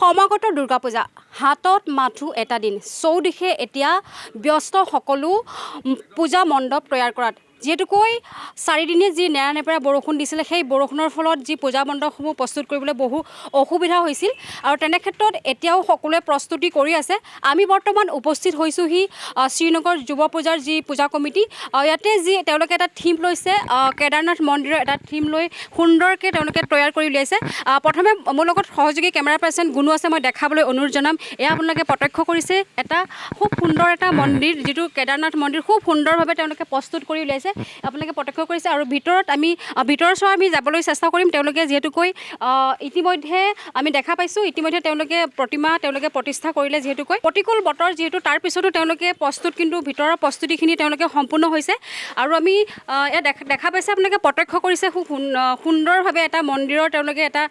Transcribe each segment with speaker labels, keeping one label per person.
Speaker 1: সমাগত দুৰ্গা পূজা হাতত মাথো এটা দিন চৌদিশে এতিয়া ব্যস্ত সকলো পূজা মণ্ডপ তৈয়াৰ কৰাত যেহেতুকৈ 4 দিনে যি নেৰানেপেৰা বৰষুণ দিছিলে সেই বৰষুণৰ ফলত যি পূজা মণ্ডপসমূহ প্ৰস্তুত কৰিবলৈ বহু অসুবিধা হৈছিল আৰু তেনে ক্ষেত্ৰত এতিয়াও সকলোৱে প্ৰস্তুতি কৰি আছে আমি বৰ্তমান উপস্থিত হৈছোহি শ্ৰীনগৰ যুৱ পূজাৰ যি পূজা কমিটি ইয়াতে যি তেওঁলোকে এটা থিম লৈছে কেদাৰনাথ মন্দিৰৰ এটা থিম লৈ সুন্দৰকৈ তেওঁলোকে তৈয়াৰ কৰি উলিয়াইছে প্ৰথমে মোৰ লগত সহযোগী কেমেৰা পাৰ্চন গুণু আছে মই দেখাবলৈ অনুৰোধ জনাম এয়া আপোনালোকে প্ৰত্যক্ষ কৰিছে এটা খুব সুন্দৰ এটা মন্দিৰ যিটো কেদাৰনাথ মন্দিৰ খুব সুন্দৰভাৱে তেওঁলোকে প্ৰস্তুত কৰি উলিয়াইছে আপোনালোকে প্ৰত্যক্ষ কৰিছে আৰু ভিতৰত আমি ভিতৰৰ চোৱা আমি যাবলৈ চেষ্টা কৰিম তেওঁলোকে যিহেতুকৈ ইতিমধ্যে আমি দেখা পাইছোঁ ইতিমধ্যে তেওঁলোকে প্ৰতিমা তেওঁলোকে প্ৰতিষ্ঠা কৰিলে যিহেতুকৈ প্ৰতিকূল বতৰ যিহেতু তাৰ পিছতো তেওঁলোকে প্ৰস্তুত কিন্তু ভিতৰৰ প্ৰস্তুতিখিনি তেওঁলোকে সম্পূৰ্ণ হৈছে আৰু আমি এয়া দেখা পাইছে আপোনালোকে প্ৰত্যক্ষ কৰিছে খুব সুন্দৰভাৱে এটা মন্দিৰৰ তেওঁলোকে এটা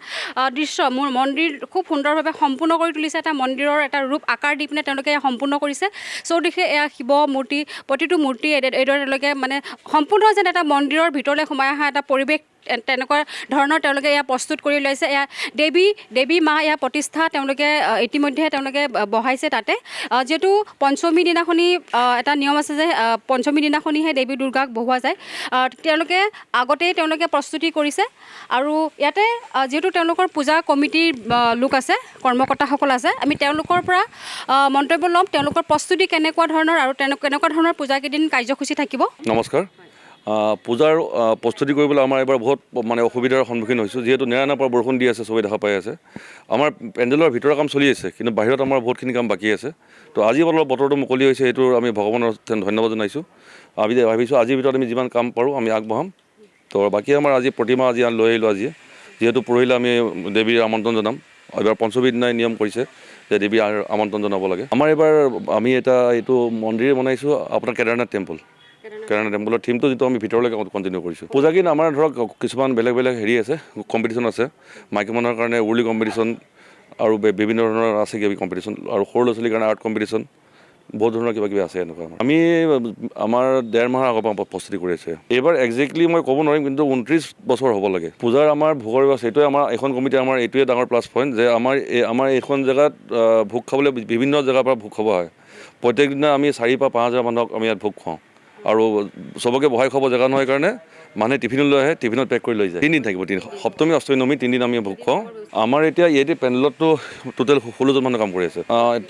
Speaker 1: দৃশ্য মোৰ মন্দিৰ খুব সুন্দৰভাৱে সম্পূৰ্ণ কৰি তুলিছে এটা মন্দিৰৰ এটা ৰূপ আকাৰ দি পিনে তেওঁলোকে সম্পূৰ্ণ কৰিছে চৌদিশে এয়া শিৱ মূৰ্তি প্ৰতিটো মূৰ্তি এইদৰে তেওঁলোকে মানে সম্পূৰ্ণ যেন এটা মন্দিৰৰ ভিতৰলৈ সোমাই অহা এটা পৰিৱেশ তেনেকুৱা ধৰণৰ তেওঁলোকে এয়া প্ৰস্তুত কৰি লৈছে এয়া দেৱী মা এয়া প্ৰতিষ্ঠা তেওঁলোকে ইতিমধ্যে তেওঁলোকে বহাইছে তাতে যিহেতু পঞ্চমী দিনাখনি এটা নিয়ম আছে যে পঞ্চমী দিনাখনিহে দেৱী দুৰ্গাক বহোৱা যায় তেওঁলোকে আগতেই তেওঁলোকে প্ৰস্তুতি কৰিছে আৰু ইয়াতে যিহেতু তেওঁলোকৰ পূজা কমিটিৰ লোক আছে কৰ্মকৰ্তাসকল আছে আমি তেওঁলোকৰ পৰা মন্তব্য ল'ম তেওঁলোকৰ প্ৰস্তুতি কেনেকুৱা ধৰণৰ আৰু কেনেকুৱা ধৰণৰ পূজাকেইদিন কাৰ্যসূচী থাকিব
Speaker 2: নমস্কাৰ পূজাৰ প্ৰস্তুতি কৰিবলৈ আমাৰ এবাৰ বহুত মানে অসুবিধাৰ সন্মুখীন হৈছোঁ যিহেতু নেৰানেপেৰা বৰষুণ দি আছে চবেই দেখা পাই আছে আমাৰ পেণ্ডেলৰ ভিতৰৰ কাম চলি আছে কিন্তু বাহিৰত আমাৰ বহুতখিনি কাম বাকী আছে তো আজি অলপ বতৰটো মুকলি হৈছে সেইটো আমি ভগৱানৰ ধন্যবাদ জনাইছোঁ আমি ভাবিছোঁ আজিৰ ভিতৰত আমি যিমান কাম পাৰোঁ আমি আগবঢ়াম তো বাকী আমাৰ আজি প্ৰতিমা আজি লৈ আহিলোঁ আজি যিহেতু পৰহিলে আমি দেৱীৰ আমন্ত্ৰণ জনাম এইবাৰ পঞ্চমীৰ দিনাই নিয়ম কৰিছে যে দেৱীৰ আমন্ত্ৰণ জনাব লাগে আমাৰ এইবাৰ আমি এইটো মন্দিৰ বনাইছোঁ আপোনাৰ কেদাৰনাথ টেম্পল টেম্পলৰ থিমটো যিটো আমি ভিতৰলৈকে কণ্টিনিউ কৰিছোঁ পূজাকেইদিন আমাৰ ধৰক কিছুমান বেলেগ হেৰি আছে কম্পিটিশ্যন আছে মাইকী মানুহৰ কাৰণে উৰুলি কম্পিটিশ্যন আৰু বিভিন্ন ধৰণৰ আছে কিবা কম্পিটিশ্যন আৰু সৰু ল'ৰা ছোৱালীৰ কাৰণে আৰ্ট কম্পিটিশ্যন বহুত ধৰণৰ কিবা আছে এনেকুৱা আমি আমাৰ 1.5 মাহৰ আগৰ পৰা প্ৰস্তুতি কৰি আছোঁ এইবাৰ একজেক্টলি মই ক'ব নোৱাৰিম কিন্তু 29 বছৰ হ'ব লাগে পূজাৰ আমাৰ ভোগৰ ব্যৱস্থা সেইটোৱে আমাৰ এখন কমিটি আমাৰ এইটোৱে ডাঙৰ প্লাছ পইণ্ট যে আমাৰ এইখন জেগাত ভোগ খাবলৈ বিভিন্ন জেগাৰ পৰা ভোগ খাব হয় প্ৰত্যেক দিনা আমি 4,000 পৰা 5,000 মানুহক আমি ইয়াত ভোগ খুৱাওঁ আৰু চবকে বহাই খাব জেগা নহয় কাৰণে মানুহে টিফিনত লৈ আহে টিফিনত পেক কৰি লৈ যায় 3 দিন থাকিব সপ্তমী অষ্টমী নৱমী 3 দিন আমি ভোগ খুৱাওঁ আমাৰ এতিয়া ইয়াতে পেণ্ডেলততো টোটেল 16জন মানুহ কাম কৰি আছে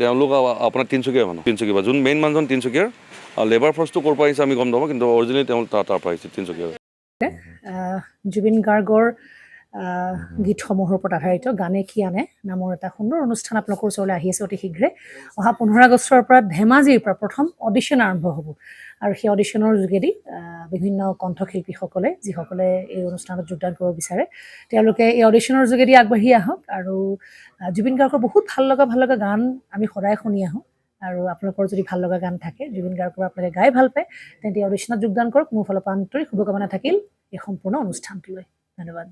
Speaker 2: তেওঁলোক আপোনাৰ তিনিচুকীয়া যোন মেইন মানুহজন তিনিচুকীয়াৰ লেবাৰ ফৰ্চটো ক'ৰ পৰা আহিছে আমি গম নাপাওঁ কিন্তু অৰিজিনেলি তেওঁ তাৰ পৰা আহিছে তিনিচুকীয়াৰ
Speaker 3: জুবিন গাৰ্গৰ গীতসমূহৰ ওপৰত আধাৰিত গানে কি আনে নামৰ এটা সুন্দৰ অনুষ্ঠান আপোনালোকৰ ওচৰলৈ আহি আছে অতি শীঘ্ৰে অহা 15 আগষ্টৰ পৰা ধেমাজিৰ পৰা প্ৰথম অডিশ্যন আৰম্ভ হ'ব আৰু সেই অডিশ্যনৰ যোগেদি বিভিন্ন কণ্ঠশিল্পীসকলে যিসকলে এই অনুষ্ঠানত যোগদান কৰিব বিচাৰে তেওঁলোকে এই অডিশ্যনৰ যোগেদি আগবাঢ়ি আহক আৰু জুবিন গাৰ্গৰ বহুত ভাল লগা গান আমি সদায় শুনি আহোঁ আৰু আপোনালোকৰ যদি ভাল লগা গান থাকে জুবিন গাৰ্গৰ আপোনালোকে গাই ভাল পায় তেন্তে অডিশ্যনত যোগদান কৰক মোৰ ফালৰ পৰা আন্তৰিক শুভকামনা থাকিল এই সম্পূৰ্ণ অনুষ্ঠানটোলৈ ধন্যবাদ।